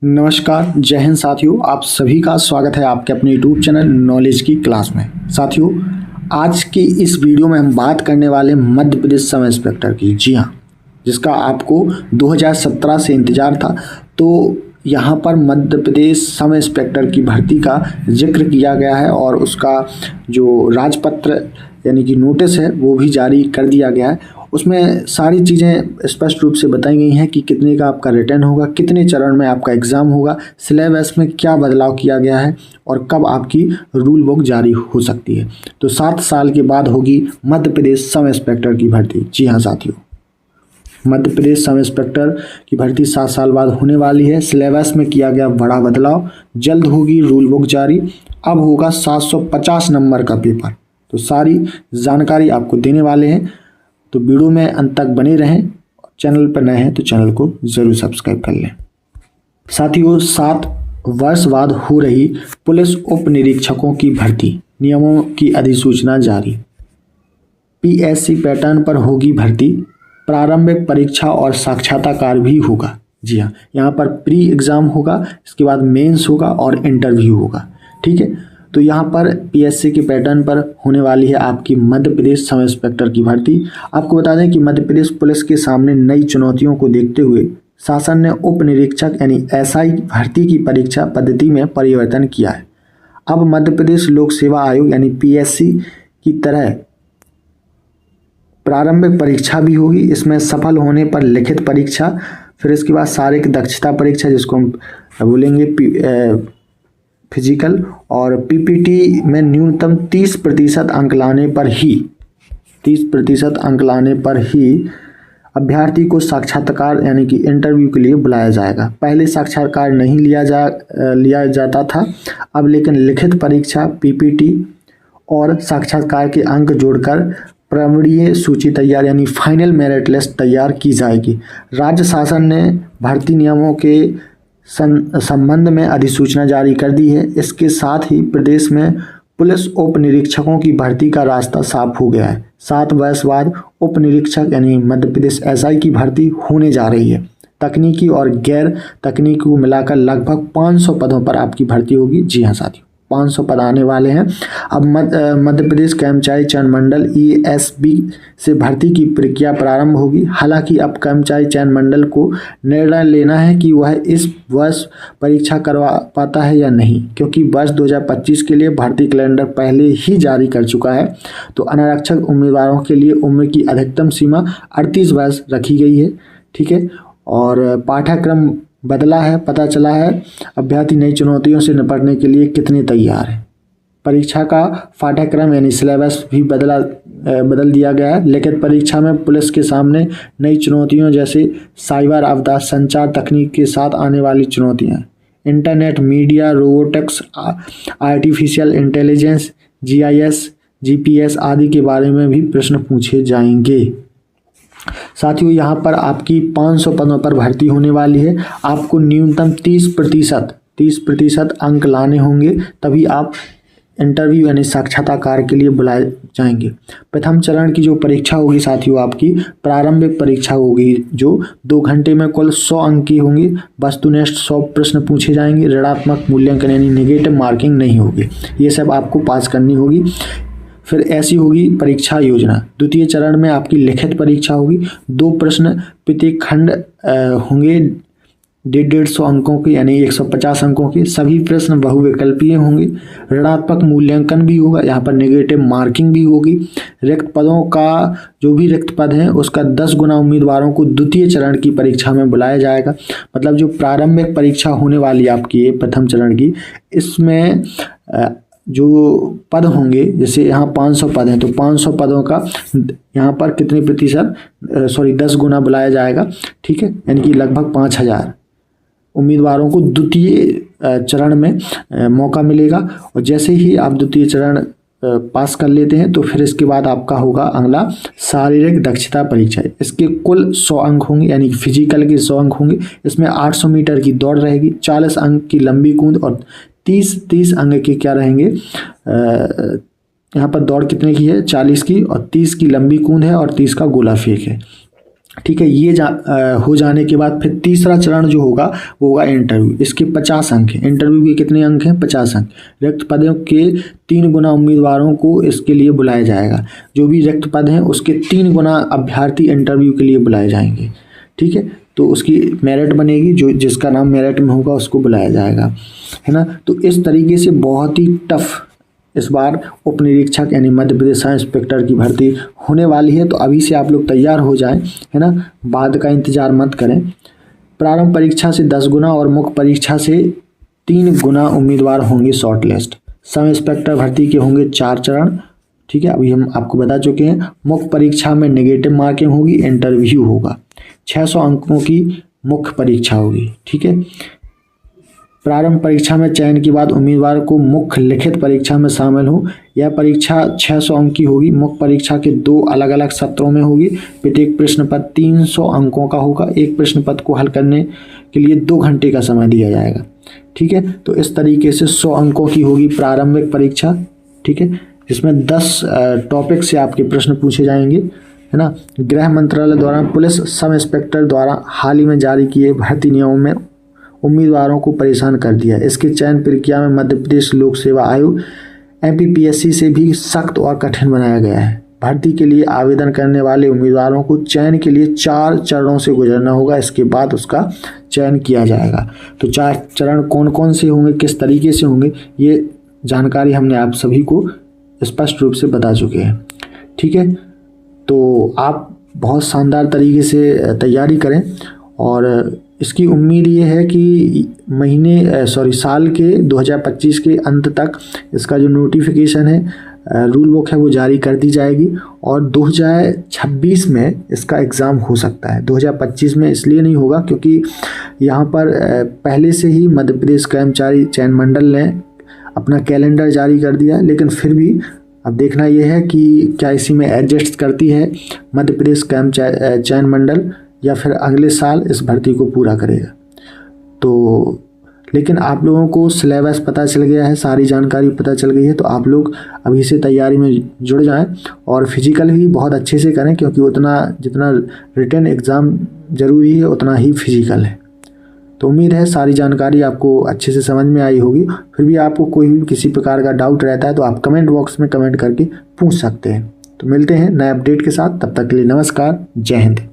नमस्कार, जय हिंद साथियों। आप सभी का स्वागत है आपके अपने यूट्यूब चैनल नॉलेज की क्लास में। साथियों, आज की इस वीडियो में हम बात करने वाले मध्य प्रदेश सब इंस्पेक्टर की। जी हाँ, जिसका आपको 2017 से इंतज़ार था। तो यहाँ पर मध्य प्रदेश सब इंस्पेक्टर की भर्ती का जिक्र किया गया है और उसका जो राजपत्र यानी कि नोटिस है वो भी जारी कर दिया गया है। उसमें सारी चीज़ें स्पष्ट रूप से बताई गई हैं कि कितने का आपका रिटर्न होगा, कितने चरण में आपका एग्ज़ाम होगा, सिलेबस में क्या बदलाव किया गया है और कब आपकी रूल बुक जारी हो सकती है। तो 7 साल के बाद होगी मध्य प्रदेश सब इंस्पेक्टर की भर्ती। जी हाँ साथियों, मध्य प्रदेश सब इंस्पेक्टर की भर्ती 7 साल बाद होने वाली है। सिलेबस में किया गया बड़ा बदलाव, जल्द होगी रूल बुक जारी। अब होगा 750 नंबर का पेपर। तो सारी जानकारी आपको देने वाले हैं, तो वीडियो में अंत तक बने रहें। चैनल पर नए हैं तो चैनल को ज़रूर सब्सक्राइब कर लें। साथियों, 7 वर्ष बाद हो रही पुलिस उप निरीक्षकों की भर्ती, नियमों की अधिसूचना जारी। पीएससी पैटर्न पर होगी भर्ती, प्रारंभिक परीक्षा और साक्षात्कार भी होगा। जी हाँ, यहाँ पर प्री एग्ज़ाम होगा, इसके बाद मेंस होगा और इंटरव्यू होगा। ठीक है, तो यहाँ पर पीएससी के पैटर्न पर होने वाली है आपकी मध्य प्रदेश सब इंस्पेक्टर की भर्ती। आपको बता दें कि मध्य प्रदेश पुलिस के सामने नई चुनौतियों को देखते हुए शासन ने उप निरीक्षक यानी एसआई भर्ती की परीक्षा पद्धति में परिवर्तन किया है। अब मध्य प्रदेश लोक सेवा आयोग यानी पीएससी की तरह प्रारंभिक परीक्षा भी होगी। इसमें सफल होने पर लिखित परीक्षा, फिर इसके बाद शारीरिक दक्षता परीक्षा जिसको हम बोलेंगे फिजिकल, और पीपीटी में न्यूनतम 30% अंक लाने पर ही 30% अंक लाने पर ही अभ्यर्थी को साक्षात्कार यानी कि इंटरव्यू के लिए बुलाया जाएगा। पहले साक्षात्कार नहीं लिया जाता था, अब लेकिन लिखित परीक्षा, पीपीटी और साक्षात्कार के अंक जोड़कर प्रमणीय सूची तैयार यानी फाइनल मेरिट लिस्ट तैयार की जाएगी। राज्य शासन ने भर्ती नियमों के संबंध में अधिसूचना जारी कर दी है। इसके साथ ही प्रदेश में पुलिस उप निरीक्षकों की भर्ती का रास्ता साफ हो गया है। 7 वर्ष बाद उप निरीक्षक यानी मध्य प्रदेश एसआई की भर्ती होने जा रही है। तकनीकी और गैर तकनीकी को मिलाकर लगभग 500 पदों पर आपकी भर्ती होगी। जी हाँ साथियों, 500 पद आने वाले हैं। अब मध्य प्रदेश कर्मचारी चयन मंडल ईएसबी से भर्ती की प्रक्रिया प्रारंभ होगी। हालांकि अब कर्मचारी चयन मंडल को निर्णय लेना है कि वह इस वर्ष परीक्षा करवा पाता है या नहीं, क्योंकि वर्ष 2025 के लिए भर्ती कैलेंडर पहले ही जारी कर चुका है। तो अनारक्षक उम्मीदवारों के लिए उम्र की अधिकतम सीमा 38 वर्ष रखी गई है। ठीक है, और पाठ्यक्रम बदला है। पता चला है अभ्यर्थी नई चुनौतियों से निपटने के लिए कितने तैयार हैं। परीक्षा का पाठ्यक्रम यानी सिलेबस भी बदल दिया गया है। लिखित परीक्षा में पुलिस के सामने नई चुनौतियों जैसे साइबर आपदा, संचार तकनीक के साथ आने वाली चुनौतियां, internet, media, robotics, artificial intelligence, GIS, GPS आदि के बारे में भी प्रश्न पूछे जाएंगे। साथियों, यहाँ पर आपकी 500 पदों पर भर्ती होने वाली है। आपको न्यूनतम 30% अंक लाने होंगे, तभी आप इंटरव्यू यानी साक्षात्कार के लिए बुलाए जाएंगे। प्रथम चरण की जो परीक्षा होगी साथियों, आपकी प्रारंभिक परीक्षा होगी जो 2 घंटे में कुल 100 अंक की होंगी। वस्तुनिष्ठ 100 प्रश्न पूछे जाएंगे। ऋणात्मक मूल्यांकन यानी नेगेटिव मार्किंग नहीं होगी। ये सब आपको पास करनी होगी। फिर ऐसी होगी परीक्षा योजना। द्वितीय चरण में आपकी लिखित परीक्षा होगी। 2 प्रश्न प्रत्येक खंड होंगे 150 अंकों के यानी 150 अंकों के। सभी प्रश्न बहुविकल्पीय होंगे। ऋणात्मक मूल्यांकन भी होगा, यहाँ पर नेगेटिव मार्किंग भी होगी। रिक्त पदों का जो भी रिक्त पद है उसका 10 गुना उम्मीदवारों को द्वितीय चरण की परीक्षा में बुलाया जाएगा। मतलब जो प्रारंभिक परीक्षा होने वाली आपकी प्रथम चरण की, इसमें जो पद होंगे, जैसे यहाँ 500 पद हैं तो 500 पदों का यहाँ पर कितने प्रतिशत 10 गुना बुलाया जाएगा। ठीक है, यानी कि लगभग 5000 उम्मीदवारों को द्वितीय चरण में मौका मिलेगा। और जैसे ही आप द्वितीय चरण पास कर लेते हैं तो फिर इसके बाद आपका होगा अगला शारीरिक दक्षता परीक्षा। इसके कुल 100 अंक होंगे, यानी फिजिकल के 100 अंक होंगे। इसमें 800 मीटर की दौड़ रहेगी, 40 अंक की लंबी कूद और 30 अंक के क्या रहेंगे। यहाँ पर दौड़ कितने की है, 40 की, और 30 की लंबी कूद है और 30 का गोला फेंक है। ठीक है। ये हो जाने के बाद फिर तीसरा चरण जो होगा वो होगा इंटरव्यू। इसके 50 अंक हैं। इंटरव्यू के कितने अंक हैं? 50 अंक। रिक्त पदों के 3 गुना उम्मीदवारों को इसके लिए बुलाया जाएगा। जो भी रिक्त पद हैं उसके 3 गुना अभ्यर्थी इंटरव्यू के लिए बुलाए जाएंगे। ठीक है, तो उसकी मेरिट बनेगी, जो जिसका नाम मेरिट में होगा उसको बुलाया जाएगा, है ना। तो इस तरीके से बहुत ही टफ इस बार उप निरीक्षक यानी मध्य प्रदेश सब इंस्पेक्टर की भर्ती होने वाली है। तो अभी से आप लोग तैयार हो जाएं, है ना, बाद का इंतजार मत करें। प्रारंभ परीक्षा से 10 गुना और मुख्य परीक्षा से 3 गुना उम्मीदवार होंगे शॉर्ट लिस्ट। सब इंस्पेक्टर भर्ती के होंगे 4 चरण। ठीक है, अभी हम आपको बता चुके हैं। मुख्य परीक्षा में नेगेटिव मार्किंग होगी, इंटरव्यू होगा, 600 अंकों की मुख्य परीक्षा होगी। ठीक है, प्रारंभ परीक्षा में चयन के बाद उम्मीदवार को मुख्य लिखित परीक्षा में शामिल हो। यह परीक्षा 600 अंक की होगी। मुख्य परीक्षा के 2 अलग अलग सत्रों में होगी। प्रत्येक प्रश्न पत्र 300 अंकों का होगा। एक प्रश्न पत्र को हल करने के लिए 2 घंटे का समय दिया जाएगा। ठीक है, तो इस तरीके से 100 अंकों की होगी प्रारंभिक परीक्षा। ठीक है, जिसमें 10 टॉपिक से आपके प्रश्न पूछे जाएंगे, है ना। गृह मंत्रालय द्वारा पुलिस सब इंस्पेक्टर द्वारा हाल ही में जारी किए भर्ती नियमों में उम्मीदवारों को परेशान कर दिया। इसके चयन प्रक्रिया में मध्य प्रदेश लोक सेवा आयोग MPPSC से भी सख्त और कठिन बनाया गया है। भर्ती के लिए आवेदन करने वाले उम्मीदवारों को चयन के लिए 4 चरणों से गुजरना होगा। इसके बाद उसका चयन किया जाएगा। तो 4 चरण कौन कौन से होंगे, किस तरीके से होंगे, ये जानकारी हमने आप सभी को स्पष्ट रूप से बता चुके हैं। ठीक है, तो आप बहुत शानदार तरीके से तैयारी करें और इसकी उम्मीद ये है कि साल के 2025 के अंत तक इसका जो नोटिफिकेशन है, रूल बुक है, वो जारी कर दी जाएगी और 2026 में इसका एग्ज़ाम हो सकता है। 2025 में इसलिए नहीं होगा क्योंकि यहाँ पर पहले से ही मध्य प्रदेश कर्मचारी चयन मंडल ने अपना कैलेंडर जारी कर दिया, लेकिन फिर भी अब देखना यह है कि क्या इसी में एडजस्ट करती है मध्य प्रदेश कर्मचारी चयन मंडल या फिर अगले साल इस भर्ती को पूरा करेगा। तो लेकिन आप लोगों को सिलेबस पता चल गया है, सारी जानकारी पता चल गई है, तो आप लोग अभी से तैयारी में जुड़ जाएं और फिजिकल भी बहुत अच्छे से करें, क्योंकि जितना रिटन एग्ज़ाम ज़रूरी है उतना ही फिजिकल है। तो उम्मीद है सारी जानकारी आपको अच्छे से समझ में आई होगी। फिर भी आपको कोई भी किसी प्रकार का डाउट रहता है तो आप कमेंट बॉक्स में कमेंट करके पूछ सकते हैं। तो मिलते हैं नए अपडेट के साथ, तब तक के लिए नमस्कार, जय हिंद।